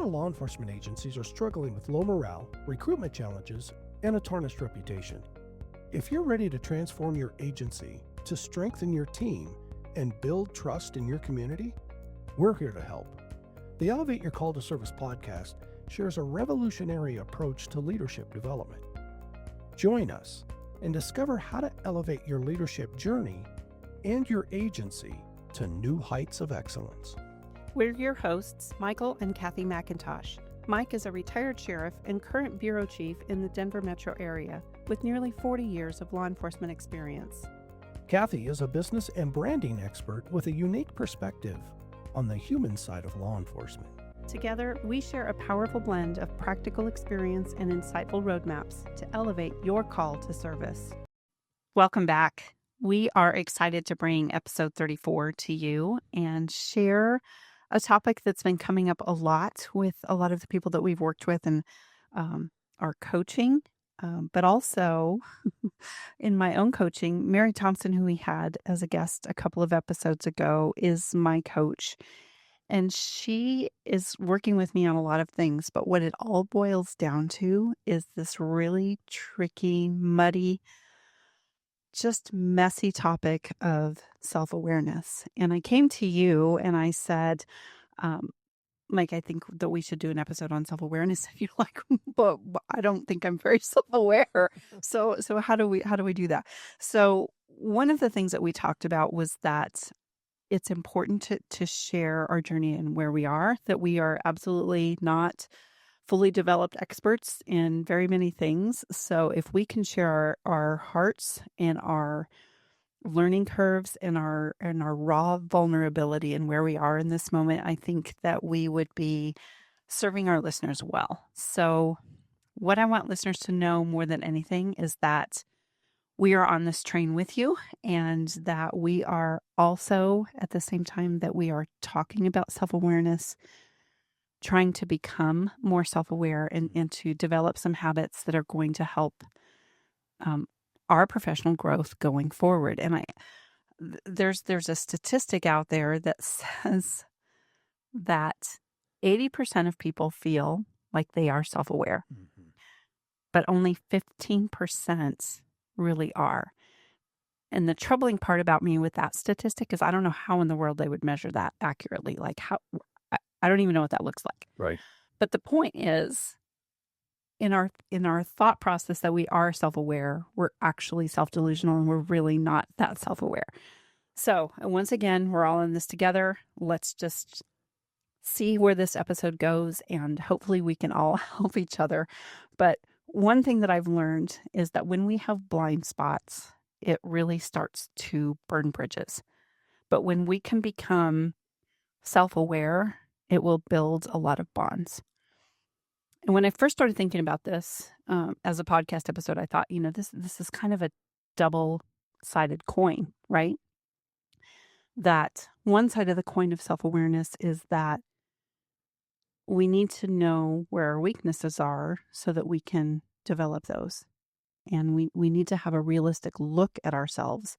lot of law enforcement agencies are struggling with low morale, recruitment challenges, and a tarnished reputation. If you're ready to transform your agency, to strengthen your team, and build trust in your community, we're here to help. The Elevate Your Call to Service podcast shares a revolutionary approach to leadership development. Join us and discover how to elevate your leadership journey and your agency to new heights of excellence. We're your hosts, Michael and Kathy McIntosh. Mike is a retired sheriff and current bureau chief in the Denver metro area with nearly 40 years of law enforcement experience. Kathy is a business and branding expert with a unique perspective on the human side of law enforcement. Together, we share a powerful blend of practical experience and insightful roadmaps to elevate your call to service. Welcome back. We are excited to bring episode 34 to you and share a topic that's been coming up a lot with a lot of the people that we've worked with and our coaching, but also in my own coaching. Mary Thompson, who we had as a guest a couple of episodes ago, is my coach. And she is working with me on a lot of things, but what it all boils down to is this really tricky, muddy, just messy topic of self-awareness. And I came to you and I said, Mike, I think that we should do an episode on self-awareness. If you like, but I don't think I'm very self-aware. So how do we do that? So one of the things that we talked about was that it's important to share our journey and where we are, that we are absolutely not fully developed experts in very many things. So if we can share our hearts and our learning curves and our raw vulnerability and where we are in this moment, I think that we would be serving our listeners well. So what I want listeners to know more than anything is that we are on this train with you, and that we are also, at the same time that we are talking about self-awareness, trying to become more self-aware and to develop some habits that are going to help our professional growth going forward. And there's a statistic out there that says that 80% of people feel like they are self-aware, but only 15% really are. And the troubling part about me with that statistic is I don't know how in the world they would measure that accurately. Like I don't even know what that looks like. Right. But the point is, in our thought process that we are self-aware, we're actually self-delusional and we're really not that self-aware. So once again, we're all in this together. Let's just see where this episode goes, and hopefully we can all help each other. But one thing that I've learned is that when we have blind spots, it really starts to burn bridges. But when we can become self-aware, it will build a lot of bonds. And when I first started thinking about this as a podcast episode, I thought, this is kind of a double-sided coin, right? That one side of the coin of self-awareness is that we need to know where our weaknesses are so that we can develop those. And we need to have a realistic look at ourselves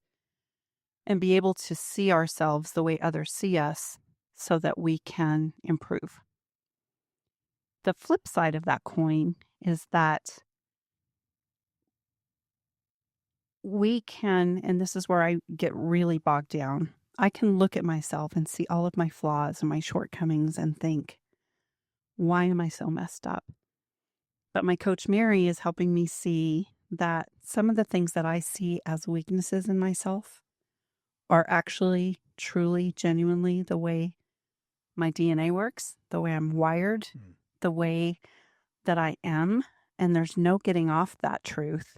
and be able to see ourselves the way others see us so that we can improve. The flip side of that coin is that we can, and this is where I get really bogged down, I can look at myself and see all of my flaws and my shortcomings and think, why am I so messed up? But my coach Mary is helping me see that some of the things that I see as weaknesses in myself are actually, truly, genuinely the way my DNA works, the way I'm wired, the way that I am, and there's no getting off that truth.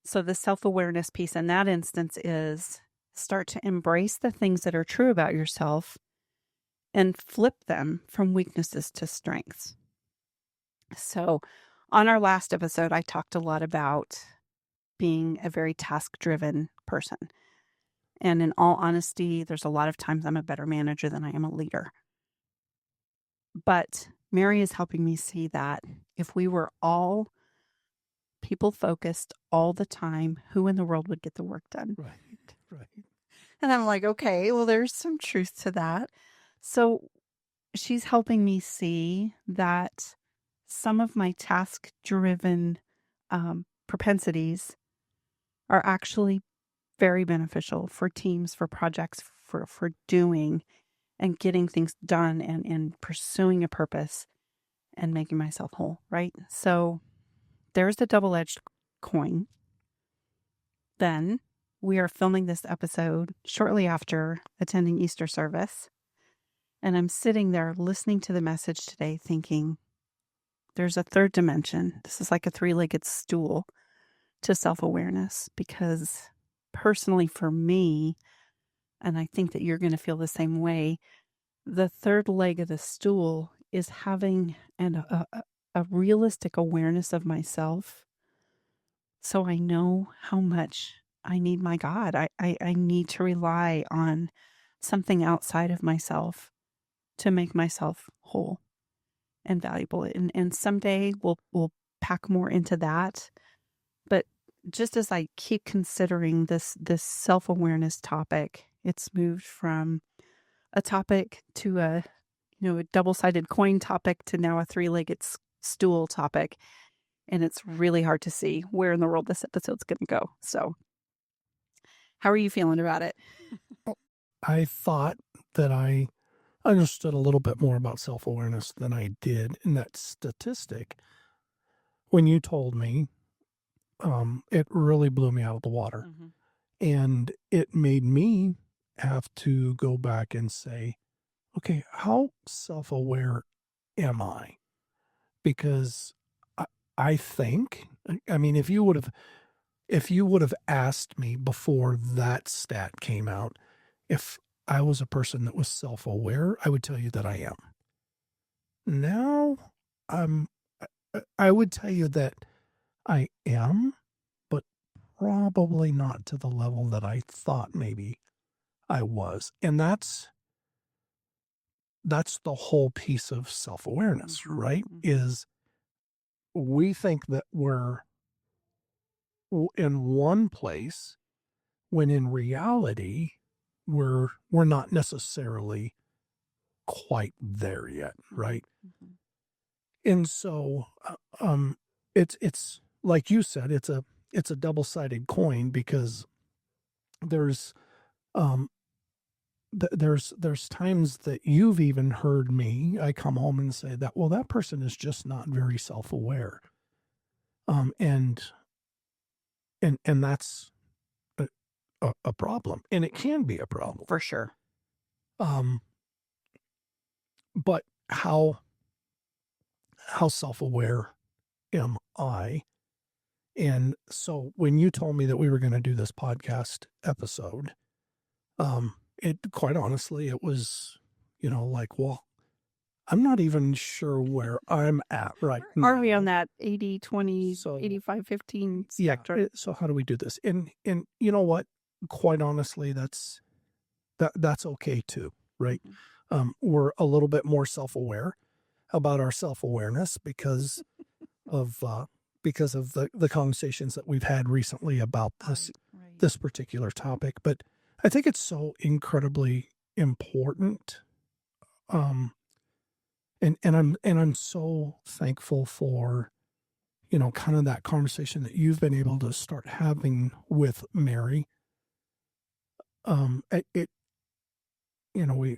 So the self-awareness piece in that instance is start to embrace the things that are true about yourself and flip them from weaknesses to strengths. So on our last episode, I talked a lot about being a very task-driven person. And in all honesty, there's a lot of times I'm a better manager than I am a leader. But Mary is helping me see that if we were all people focused all the time, who in the world would get the work done? Right. And I'm like, okay, well, there's some truth to that. So she's helping me see that some of my task-driven propensities are actually very beneficial for teams, for projects, for doing and getting things done and pursuing a purpose and making myself whole, right? So there's the double-edged coin. Then we are filming this episode shortly after attending Easter service. And I'm sitting there listening to the message today thinking, there's a third dimension. This is like a three-legged stool to self-awareness, because personally for me, and I think that you're going to feel the same way, the third leg of the stool is having a realistic awareness of myself, so I know how much I need my God. I need to rely on something outside of myself to make myself whole and valuable. And someday we'll pack more into that. But just as I keep considering this self-awareness topic, it's moved from a topic to a double-sided coin topic to now a three-legged stool topic. And it's really hard to see where in the world this episode's going to go. So how are you feeling about it? I thought that I understood a little bit more about self-awareness than I did in that statistic. When you told me, it really blew me out of the water. Mm-hmm. And it made me have to go back and say, okay, how self-aware am I? Because I think, I mean, if you would have asked me before that stat came out, if I was a person that was self-aware, I would tell you that I am. Now, I would tell you that I am, but probably not to the level that I thought maybe I was. And that's the whole piece of self-awareness, Mm-hmm. right? Mm-hmm. Is we think that we're in one place when in reality we're not necessarily quite there yet, right? Mm-hmm. And so it's like you said, it's a double-sided coin, because there's there's times that you've even heard me, I come home and say that, well, that person is just not very self-aware. And that's a problem, and it can be a problem For sure. But how self-aware am I? And so when you told me that we were going to do this podcast episode, it quite honestly, it was, like, well, I'm not even sure where I'm at right now. Are we on that 80-20, So 85-15? Yeah. So how do we do this? And you know what? Quite honestly, that's okay too, right? Mm-hmm. We're a little bit more self-aware about our self-awareness because of the conversations that we've had recently about this particular topic. But I think it's so incredibly important. And I'm so thankful for, kind of that conversation that you've been able to start having with Mary.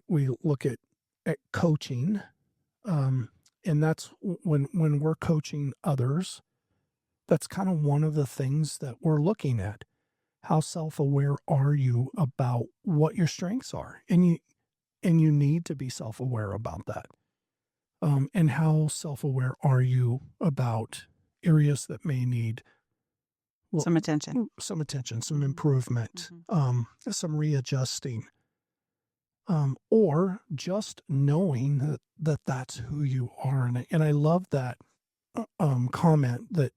We look at coaching, and that's when we're coaching others, that's kind of one of the things that we're looking at. How self-aware are you about what your strengths are? And you need to be self-aware about that. And how self-aware are you about areas that may need some attention, some improvement, some readjusting, or just knowing that that's who you are. And I love that comment that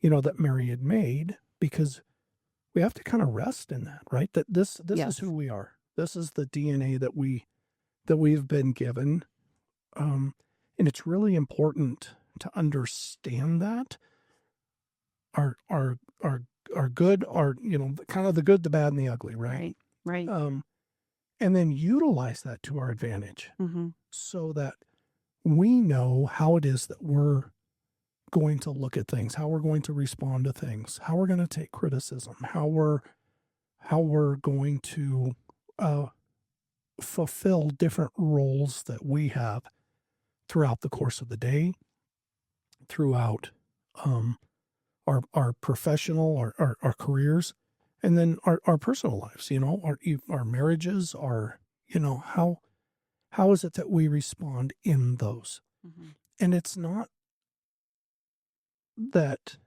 that Mary had made, because we have to kind of rest in that, right? That this Yes. is who we are. This is the DNA that we've been given. And it's really important to understand that our good, our kind of the good, the bad, and the ugly, right? Right. and then utilize that to our advantage Mm-hmm. so that we know how it is that we're going to look at things, how we're going to respond to things, how we're going to take criticism, how we're going to uh, fulfill different roles that we have throughout the course of the day, throughout um, our professional, our careers, and then our personal lives, our marriages, how is it that we respond in those? Mm-hmm. And it's not that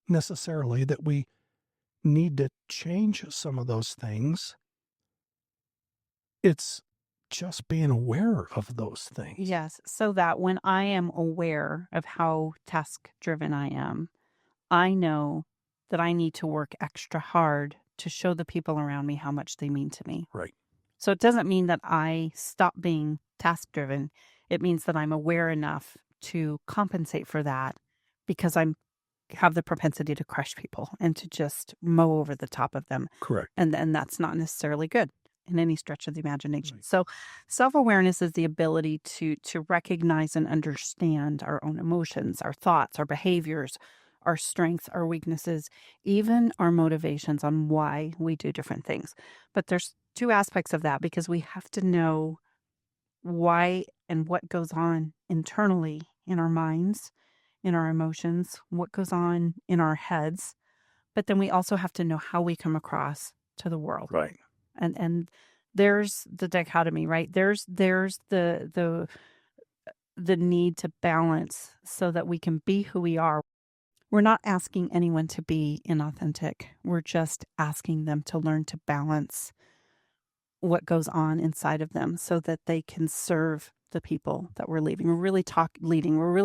necessarily that we need to change some of those things. It's just being aware of those things. Yes. So that when I am aware of how task driven I am, I know that I need to work extra hard to show the people around me how much they mean to me. Right. So it doesn't mean that I stop being task driven. It means that I'm aware enough to compensate for that because I'm have the propensity to crush people and to just mow over the top of them. Correct. And that's not necessarily good in any stretch of the imagination. Right. So self-awareness is the ability to recognize and understand our own emotions, our thoughts, our behaviors, our strengths, our weaknesses, even our motivations on why we do different things. But there's two aspects of that because we have to know why and what goes on internally in our minds, in our emotions, what goes on in our heads. But then we also have to know how we come across to the world. Right. And there's the dichotomy, right? There's the need to balance so that we can be who we are. We're not asking anyone to be inauthentic. We're just asking them to learn to balance what goes on inside of them so that they can serve the people that we're leading. We're really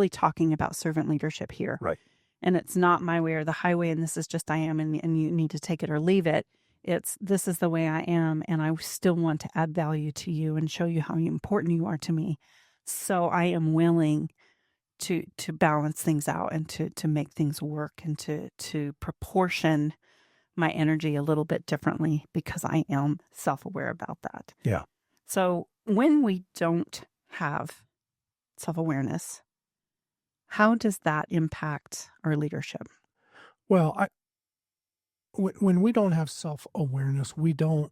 talking about servant leadership here. Right. And it's not my way or the highway, and this is just I am, and you need to take it or leave it. It's this is the way I am, and I still want to add value to you and show you how important you are to me. So I am willing to balance things out and to make things work and to proportion my energy a little bit differently because I am self-aware about that. Yeah. So when we don't have self-awareness, how does that impact our leadership? Well, when we don't have self-awareness, we don't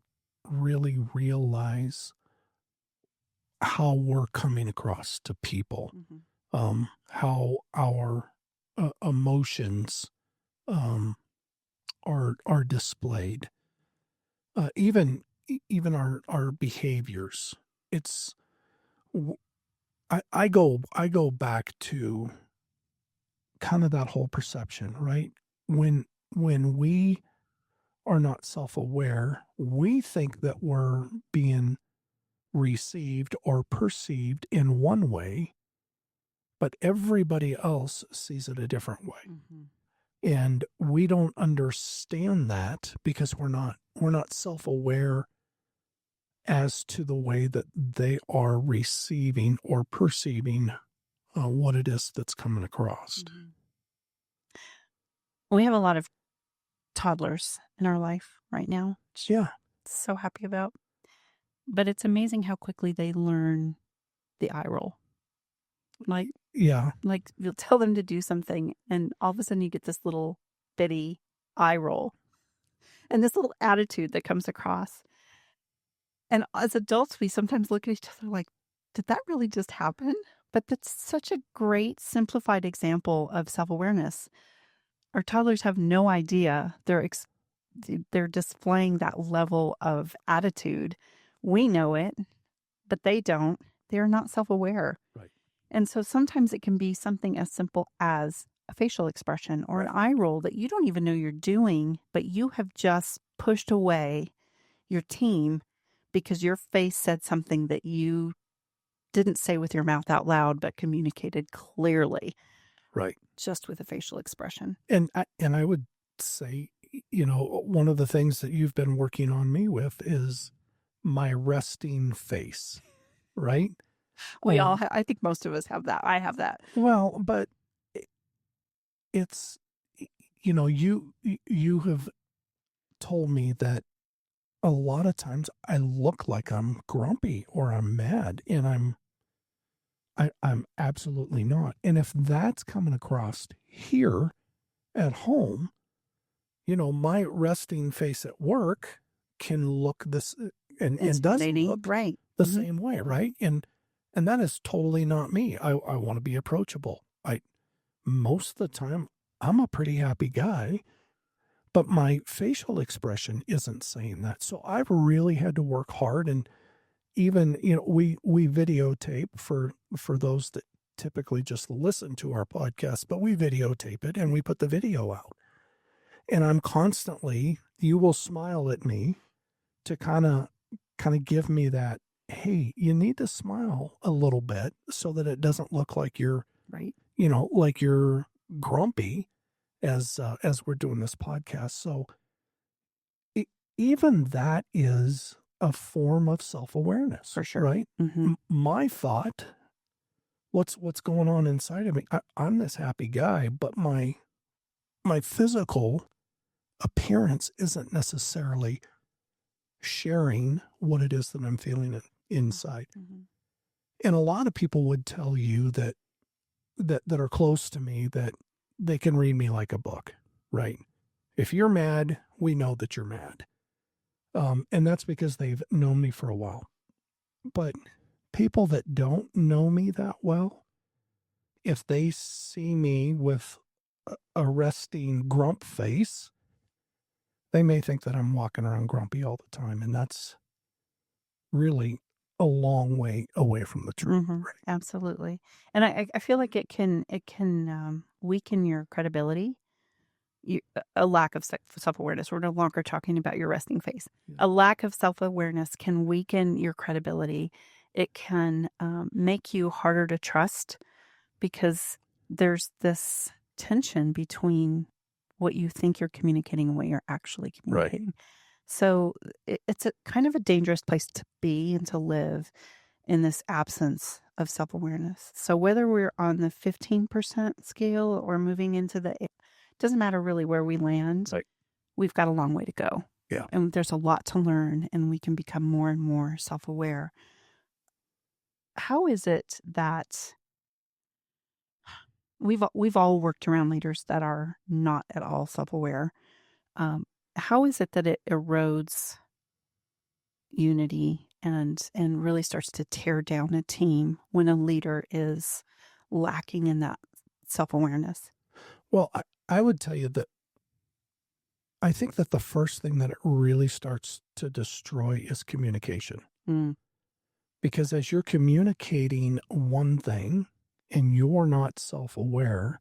really realize how we're coming across to people, how our emotions are displayed, even our behaviors. It's I go back to kind of that whole perception, right? When we are not self-aware, we think that we're being received or perceived in one way, but everybody else sees it a different way. Mm-hmm. And we don't understand that because we're not self-aware as to the way that they are receiving or perceiving what it is that's coming across. Mm-hmm. We have a lot of toddlers in our life right now. Yeah. So happy about. But it's amazing how quickly they learn the eye roll. Yeah. Like you'll tell them to do something and all of a sudden you get this little bitty eye roll and this little attitude that comes across. And as adults, we sometimes look at each other like, did that really just happen? But that's such a great simplified example of self-awareness. Our toddlers have no idea they're displaying that level of attitude. We know it, but they don't. They're not self-aware. Right. And so sometimes it can be something as simple as a facial expression or an eye roll that you don't even know you're doing, but you have just pushed away your team because your face said something that you didn't say with your mouth out loud, but communicated clearly. Right. Just with a facial expression. And I would say, one of the things that you've been working on me with is my resting face, right? I think most of us have that. I have that. Well, but it's, you have told me that a lot of times I look like I'm grumpy or I'm mad, and I'm absolutely not. And if that's coming across here at home, my resting face at work can look this and does look right. the same way, right? And that is totally not me. I want to be approachable. Most of the time I'm a pretty happy guy, but my facial expression isn't saying that. So I've really had to work hard, and even, we videotape for those that typically just listen to our podcast, but we videotape it and we put the video out. And I'm constantly, you will smile at me to kind of give me that, hey, you need to smile a little bit so that it doesn't look like you're right, like you're grumpy as we're doing this podcast. So even that is a form of self-awareness, for sure, right? Mm-hmm. My thought, what's going on inside of me? I'm this happy guy, but my physical appearance isn't necessarily sharing what it is that I'm feeling inside. Mm-hmm. And a lot of people would tell you that are close to me that they can read me like a book, right? If you're mad, we know that you're mad. And that's because they've known me for a while. But people that don't know me that well, if they see me with a resting grump face, they may think that I'm walking around grumpy all the time. And that's really a long way away from the truth. Mm-hmm. Right? Absolutely. And I feel like it can weaken your credibility. A lack of self-awareness. We're no longer talking about your resting face. Yeah. A lack of self-awareness can weaken your credibility. It can make you harder to trust because there's this tension between what you think you're communicating and what you're actually communicating. Right. So it's a kind of a dangerous place to be and to live in this absence of self-awareness. So whether we're on the 15% scale or moving into the, it doesn't matter really where we land. Right. We've got a long way to go. Yeah. And there's a lot to learn, and we can become more and more self-aware. How is it that we've all worked around leaders that are not at all self-aware? How is it that it erodes unity and really starts to tear down a team when a leader is lacking in that self-awareness? Well, I would tell you that I think that the first thing that it really starts to destroy is communication. Mm. Because as you're communicating one thing and you're not self-aware,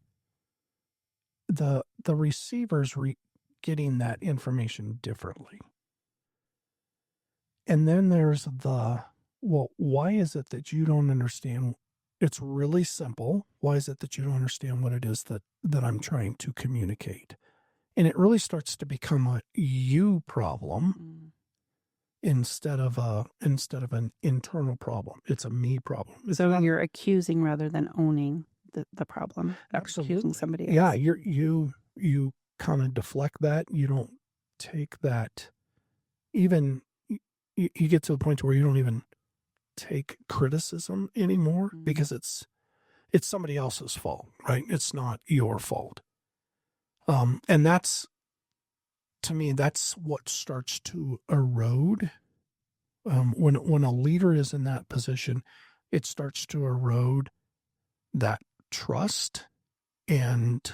the receiver's getting that information differently. And then there's well, why is it that you don't understand? It's really simple. Why is it that you don't understand what it is that I'm trying to communicate? And it really starts to become a you problem instead of an internal problem. It's a me problem. So you're accusing rather than owning the problem. Absolutely. Accusing somebody else. Yeah, you kind of deflect that. You don't take that. Even you get to the point where you don't even take criticism anymore because it's somebody else's fault, right? It's not your fault. And that's, to me, that's what starts to erode. When a leader is in that position, it starts to erode that trust, and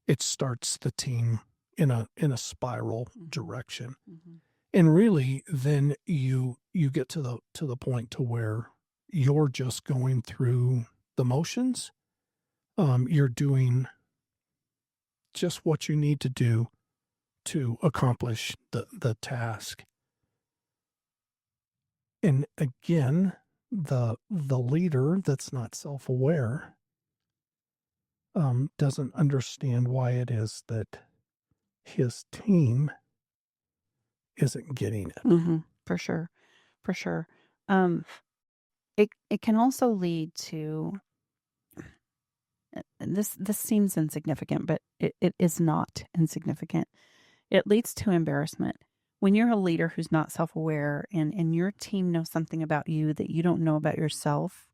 it starts the team in a spiral direction. Mm-hmm. And really, then you get to the point to where you're just going through the motions. You're doing just what you need to do to accomplish the task. And again, the leader that's not self-aware doesn't understand why it is that his team isn't getting it. Mm-hmm. For sure. It can also lead to, this seems insignificant, but it is not insignificant. It leads to embarrassment when you're a leader who's not self-aware and your team knows something about you that you don't know about yourself,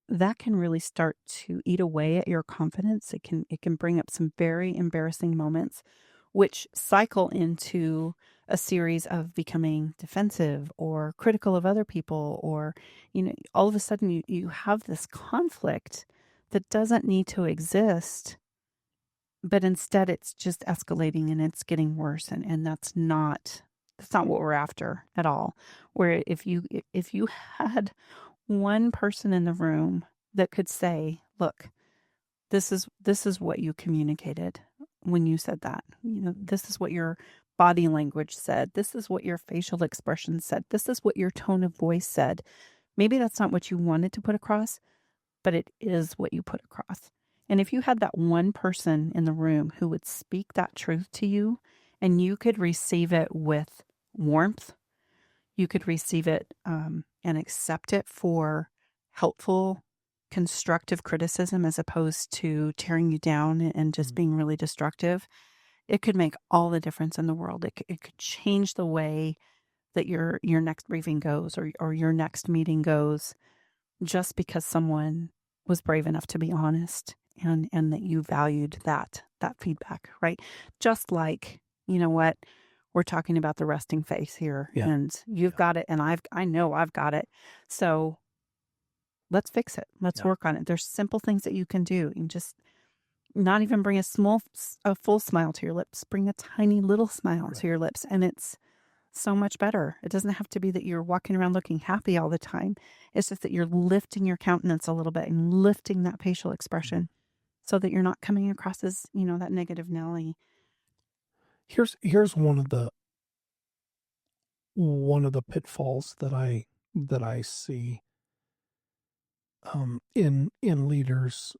that can really start to eat away at your confidence. It can bring up some very embarrassing moments, which cycle into a series of becoming defensive or critical of other people, or, all of a sudden you have this conflict that doesn't need to exist, but instead it's just escalating and it's getting worse. And that's not what we're after at all. Where if you had one person in the room that could say, look, this is what you communicated when you said that. This is what your body language said. This is what your facial expression said. This is what your tone of voice said. Maybe that's not what you wanted to put across, but it is what you put across. And if you had that one person in the room who would speak that truth to you and you could receive it with warmth, you could receive it and accept it for helpful, constructive criticism as opposed to tearing you down and just being really destructive, it could make all the difference in the world. It could change the way that your next briefing goes or your next meeting goes, just because someone was brave enough to be honest and that you valued that feedback, right? Just like, you know what, we're talking about the resting face here, Yeah. and you've got it, and I know I've got it. So let's fix it. Let's work on it. There's simple things that you can do. You can just not even bring a full smile to your lips. Bring a tiny little smile to your lips, and it's so much better. It doesn't have to be that you're walking around looking happy all the time. It's just that you're lifting your countenance a little bit and lifting that facial expression so that you're not coming across as, that negative Nelly. Here's one of the pitfalls that I see in leaders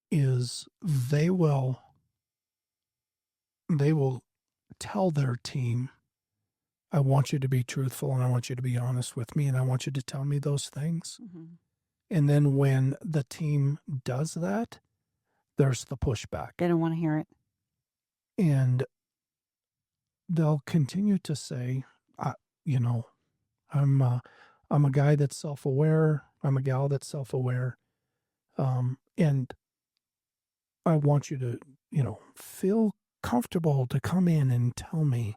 is they will tell their team, I want you to be truthful and I want you to be honest with me and I want you to tell me those things. Mm-hmm. And then when the team does that, there's the pushback. They don't want to hear it. And they'll continue to say, I'm a guy that's self-aware. I'm a gal that's self-aware. And I want you to, feel comfortable to come in and tell me,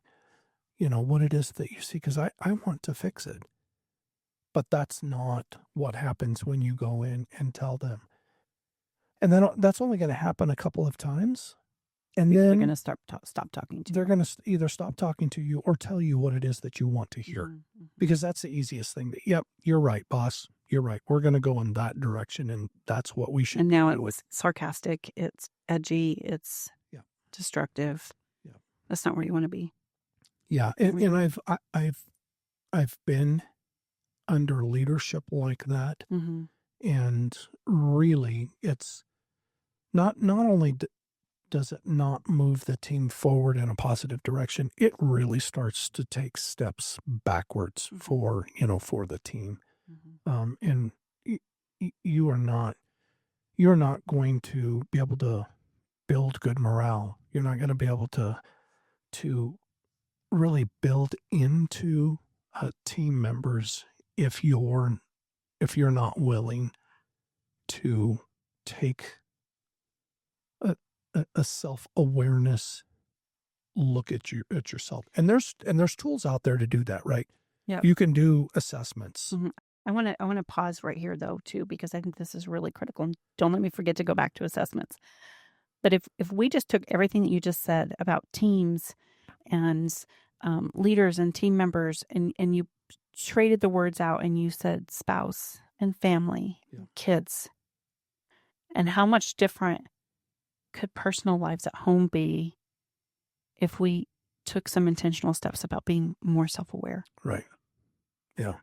what it is that you see, because I want to fix it. But that's not what happens when you go in and tell them. And then that's only going to happen a couple of times. And then they're going to stop talking to you. They're going to either stop talking to you or tell you what it is that you want to hear. Mm-hmm. Because that's the easiest thing. Yep, you're right, boss. You're right. We're going to go in that direction, and that's what we should And now do. it's sarcastic, it's edgy, it's destructive. Yeah. That's not where you want to be. Yeah, and I've been under leadership like that, Mm-hmm. and really, it's not only does it not move the team forward in a positive direction, it really starts to take steps backwards for the team. Mm-hmm. And you're not going to be able to build good morale. You're not going to be able to really build into team members if you're not willing to take a self-awareness look at yourself. And there's tools out there to do that, right? Yeah. You can do assessments. Mm-hmm. I want to pause right here though too, because I think this is really critical, and don't let me forget to go back to assessments. But if we just took everything that you just said about teams and leaders and team members, and you traded the words out and you said spouse and family, kids, and how much different could personal lives at home be if we took some intentional steps about being more self-aware? Right. Yeah.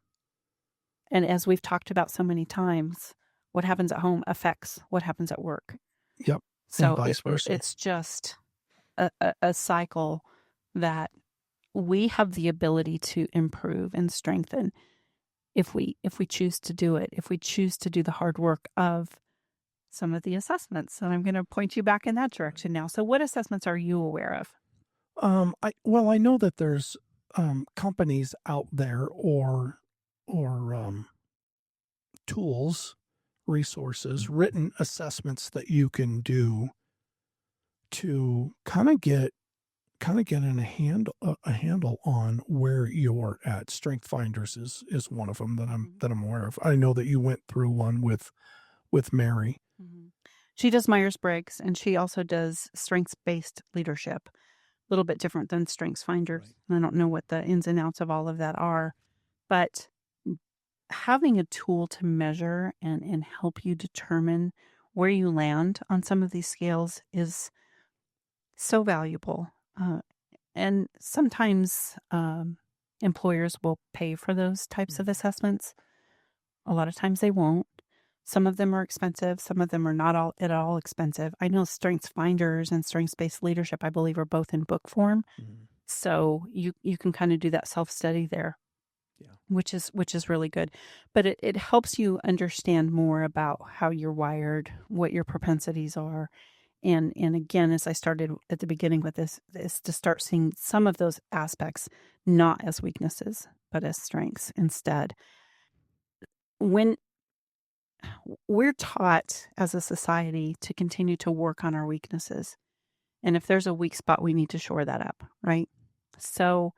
And as we've talked about so many times, what happens at home affects what happens at work. Yep. So and vice versa. It's just a cycle that we have the ability to improve and strengthen if we choose to do it, if we choose to do the hard work of some of the assessments. And I'm going to point you back in that direction now. So what assessments are you aware of? I know that there's companies out there or tools, resources, written assessments that you can do to a handle on where you're at. Strength Finders is one of them that I'm aware of. I know that you went through one with Mary. She does Myers-Briggs, and she also does strengths-based leadership. A little bit different than Strengths Finders. Right. And I don't know what the ins and outs of all of that are, but having a tool to measure and help you determine where you land on some of these scales is so valuable. And sometimes employers will pay for those types of assessments. A lot of times they won't. Some of them are expensive. Some of them are not at all expensive. I know Strengths Finders and Strengths-Based Leadership, I believe, are both in book form. So you can kind of do that self-study there, which is really good. But it helps you understand more about how you're wired, what your propensities are. And again, as I started at the beginning with this, is to start seeing some of those aspects not as weaknesses, but as strengths instead. When we're taught as a society to continue to work on our weaknesses, and if there's a weak spot, we need to shore that up, right? So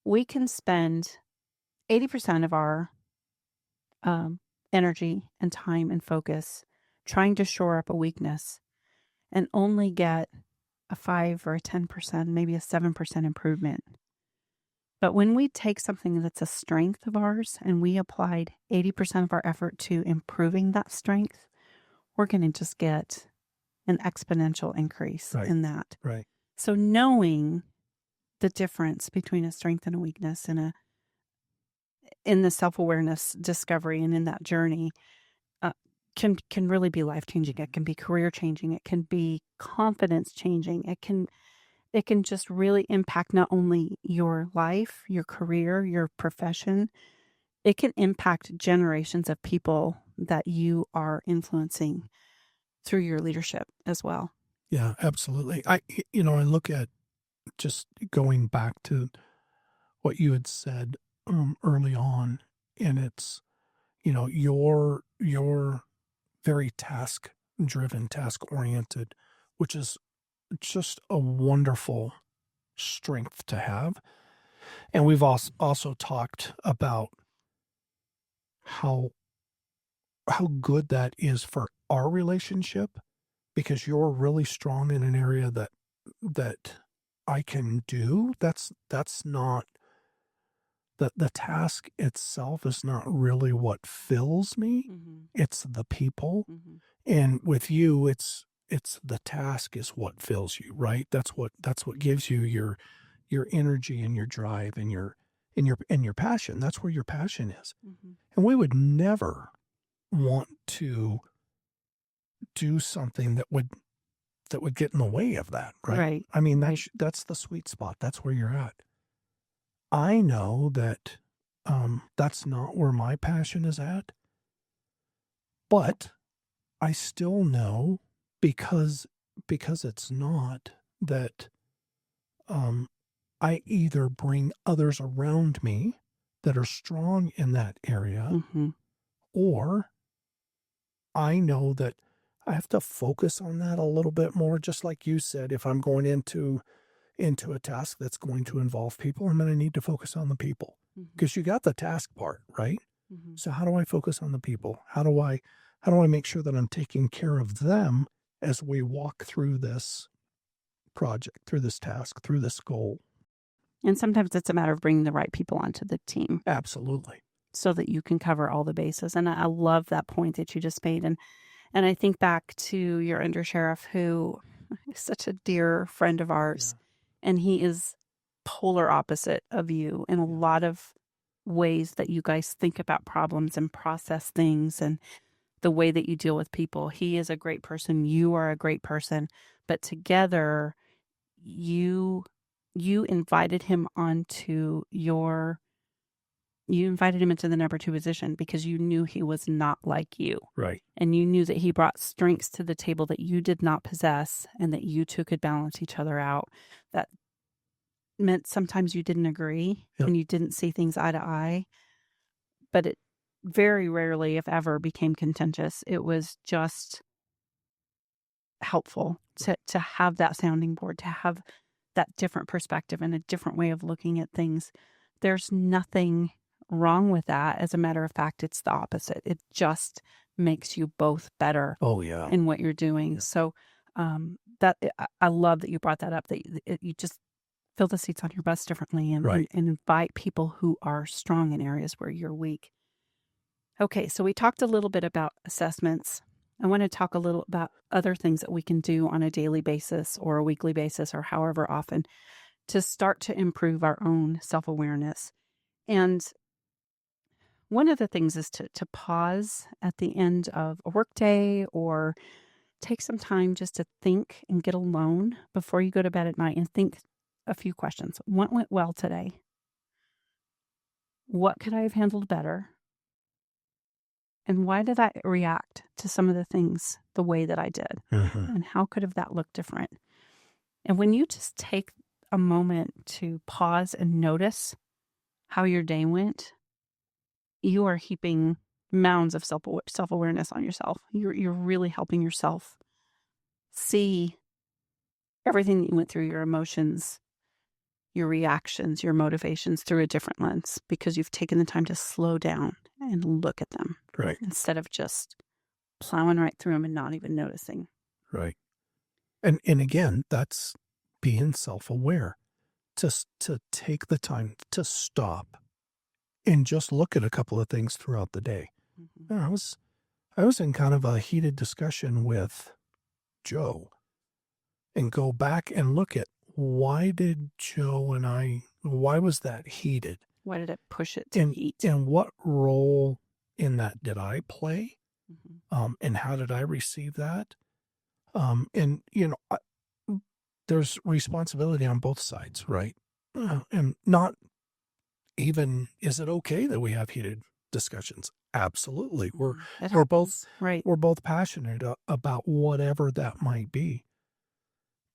we can spend 80% of our energy and time and focus trying to shore up a weakness and only get a 5 or a 10%, maybe a 7% improvement. But when we take something that's a strength of ours and we applied 80% of our effort to improving that strength, we're going to just get an exponential increase in that. Right. So knowing the difference between a strength and a weakness and in the self-awareness discovery and in that journey can really be life-changing. It can be career-changing. It can be confidence-changing. It can just really impact not only your life, your career, your profession. It can impact generations of people that you are influencing through your leadership as well. Yeah, absolutely. I look at, just going back to what you had said early on, and it's, you're very task-driven, task-oriented, which is just a wonderful strength to have. And we've also talked about how good that is for our relationship, because you're really strong in an area that I can do. That's not the task itself is not really what fills me. It's the people. And with you, it's the task is what fills you, right? That's what gives you your energy and your drive and your passion. That's where your passion is. And we would never want to do something that would get in the way of that, right? I mean, that's the sweet spot. That's where you're at. I know that that's not where my passion is at, but I still know, because it's not, that I either bring others around me that are strong in that area, or I know that I have to focus on that a little bit more. Just like you said, if I'm going into a task that's going to involve people, I'm going to need to focus on the people, because you got the task part, right? So how do I focus on the people? How do I make sure that I'm taking care of them as we walk through this project, through this task, through this goal? And sometimes it's a matter of bringing the right people onto the team. Absolutely. So that you can cover all the bases. And I love that point that you just made. And I think back to your undersheriff, who is such a dear friend of ours. Yeah. And he is polar opposite of you in a lot of ways that you guys think about problems and process things and the way that you deal with people. He is a great person. You are a great person. But together, you invited him onto you invited him into the number 2 position because you knew he was not like you. Right. And you knew that he brought strengths to the table that you did not possess, and that you two could balance each other out. meant sometimes you didn't agree Yep. and you didn't see things eye to eye, but it very rarely, if ever, became contentious. It was just helpful to have that sounding board, to have that different perspective and a different way of looking at things. There's nothing wrong with that. As a matter of fact, it's the opposite. It just makes you both better Oh, yeah. in what you're doing. Yeah. So I love that you brought that up, that you just fill the seats on your bus differently and, Right. and invite people who are strong in areas where you're weak. Okay, so we talked a little bit about assessments. I want to talk a little about other things that we can do on a daily basis or a weekly basis or however often to start to improve our own self-awareness. And one of the things is to pause at the end of a workday or take some time just to think and get alone before you go to bed at night and think a few questions. What went well today? What could I have handled better? And why did I react to some of the things the way that I did? Mhm. And how could have that looked different? And when you just take a moment to pause and notice how your day went, you are heaping mounds of self-awareness on yourself. You're really helping yourself see everything that you went through, your emotions, your reactions, your motivations through a different lens because you've taken the time to slow down and look at them Right. instead of just plowing right through them and not even noticing. Right. And again, that's being self-aware. To take the time to stop and just look at a couple of things throughout the day. Mhm. You know, I was in kind of a heated discussion with Joe and go back and look at why was that heated? Why did it push it to heat? And what role in that did I play? Mhm. And how did I receive that? And there's responsibility on both sides, right? And not even, is it okay that we have heated discussions? Absolutely. It We're happens, both right? we're both passionate about whatever that might be.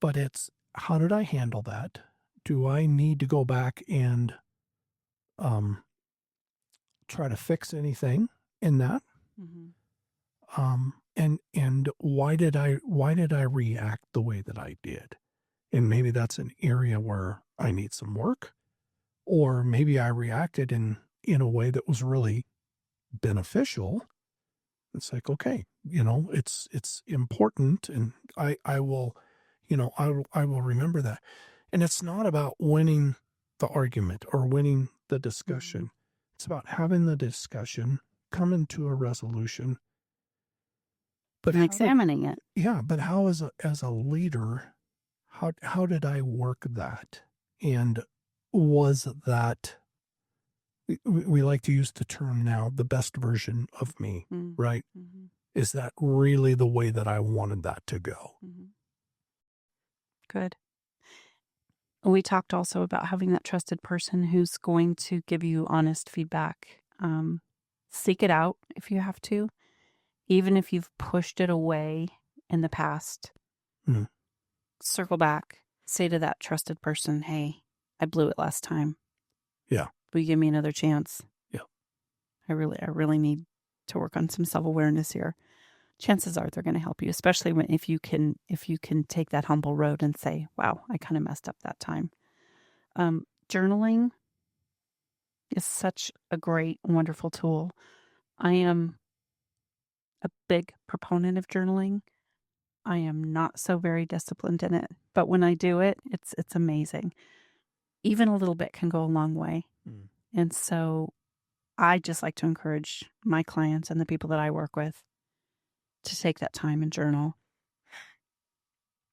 But it's, how did I handle that? Do I need to go back and um, try to fix anything in that? Mhm. And why did I react the way that I did? And maybe that's an area where I need some work, or maybe I reacted in a way that was really beneficial. It's like, okay, it's important, and I will, I will remember that. And it's not about winning the argument or winning the Mhm. discussion. It's about having the discussion, coming to a resolution. But And examining it. but how, as a leader, how did I work that? And was that, we like to use the term now, the best version of me, Mm. right? Mhm. Is that really the way that I wanted that to go? Mhm. Good. We talked also about having that trusted person who's going to give you honest feedback. Seek it out if you have to, even if you've pushed it away in the past. Mm, Circle back, say to that trusted person, "Hey, I blew it last time. yeah, Will you give me another chance? yeah, I really need to work on some self-awareness here." Chances are they're going to help you, especially if you can take that humble road and say, "Wow, I kind of messed up that time." Journaling is such a great, wonderful tool. I am a big proponent of journaling. I am not so very disciplined in it, but when I do it, it's amazing. Even a little bit can go a long way. mm, And so I just like to encourage my clients and the people that I work with to take that time and journal.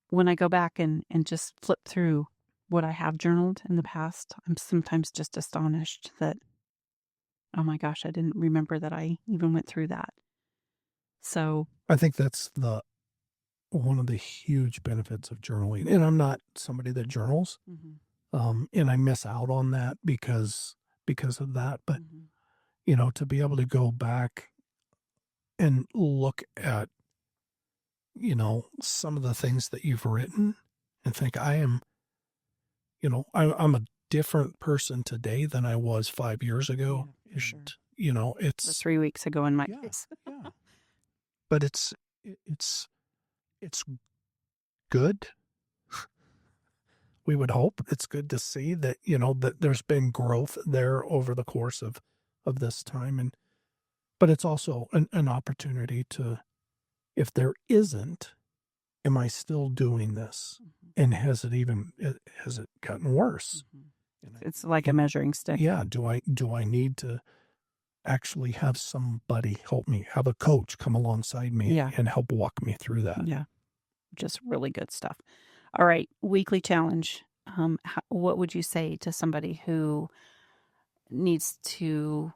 When I go back and just flip through what I have journaled in the past, I'm sometimes just astonished that, oh my gosh, I didn't remember that I even went through that. So, I think that's the one of the huge benefits of journaling. And I'm not somebody that journals, mhm, and I miss out on that because of that. But mhm, to be able to go back and look at some of the things that you've written and think, I'm a different person today than I was 5 years ago. Yeah, for sure. Or It's 3 weeks ago in my yeah, case. yeah. But it's good. We would hope it's good to see that, that there's been growth there over the course of this time. But it's also an opportunity to, if there isn't, am I still doing this? And has it gotten worse? It's like a measuring stick. Yeah. Do I need to actually have somebody help me, have a coach come alongside me Yeah. and help walk me through that? Yeah. Just really good stuff. All right. Weekly challenge. What would you say to somebody who needs to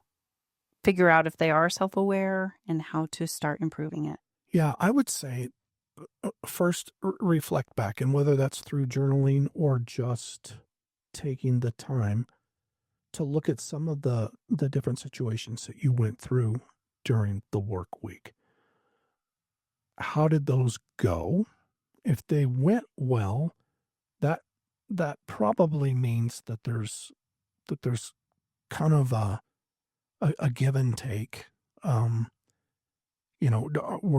figure out if they are self-aware and how to start improving it? Yeah, I would say first reflect back, and whether that's through journaling or just taking the time to look at some of the different situations that you went through during the work week. How did those go? If they went well, that probably means that there's kind of a give and take. Were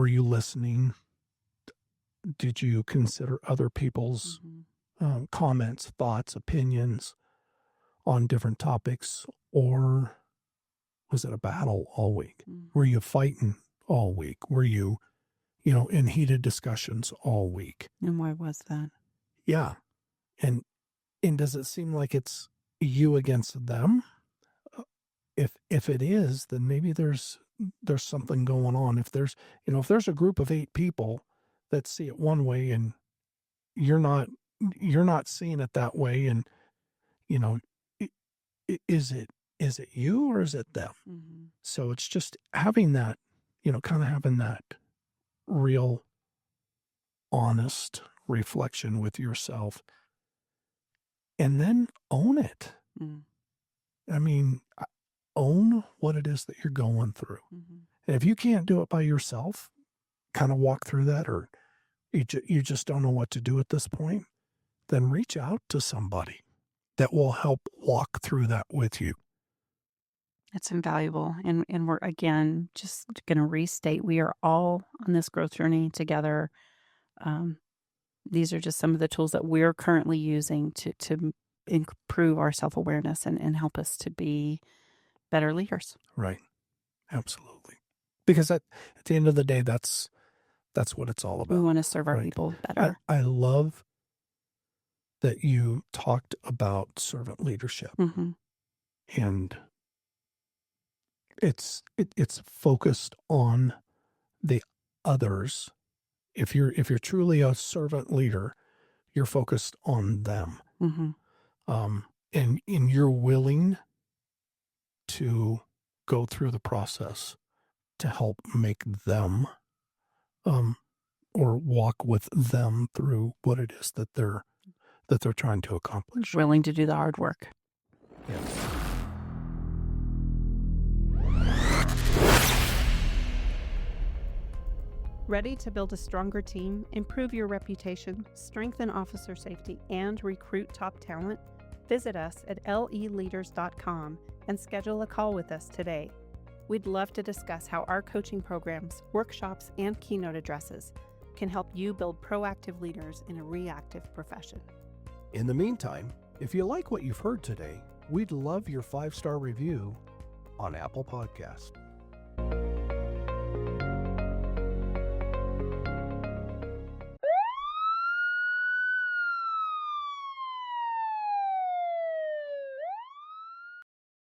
you listening? Did you consider other people's comments, thoughts, opinions on different topics? Or was it a battle all week? Were you fighting all week? Were you, in heated discussions all week? And why was that? Yeah. And does it seem like it's you against them? If it is, then maybe there's something going on. If there's a group of 8 people that see it one way and you're not seeing it that way, and is it you or is it them? So it's just having that, kind of having that real honest reflection with yourself, and then own it. I mean, own what it is that you're going through. And if you can't do it by yourself, kind of walk through that, or you just don't know what to do at this point, then reach out to somebody that will help walk through that with you. It's invaluable. And we're, again, just going to restate, we are all on this growth journey together. These are just some of the tools that we're currently using to improve our self-awareness and help us to be better leaders. Right. Absolutely. Because at the end of the day, that's what it's all about. We want to serve our people better. I love that you talked about servant leadership. And it's focused on the others. If you're truly a servant leader, you're focused on them. And you're willing to go through the process to help make them or walk with them through what it is that they're trying to accomplish. Willing to do the hard work. Yes. Ready to build a stronger team, improve your reputation, strengthen officer safety, and recruit top talent? Visit us at leleaders.com and schedule a call with us today. We'd love to discuss how our coaching programs, workshops, and keynote addresses can help you build proactive leaders in a reactive profession. In the meantime, if you like what you've heard today, we'd love your 5-star review on Apple Podcasts.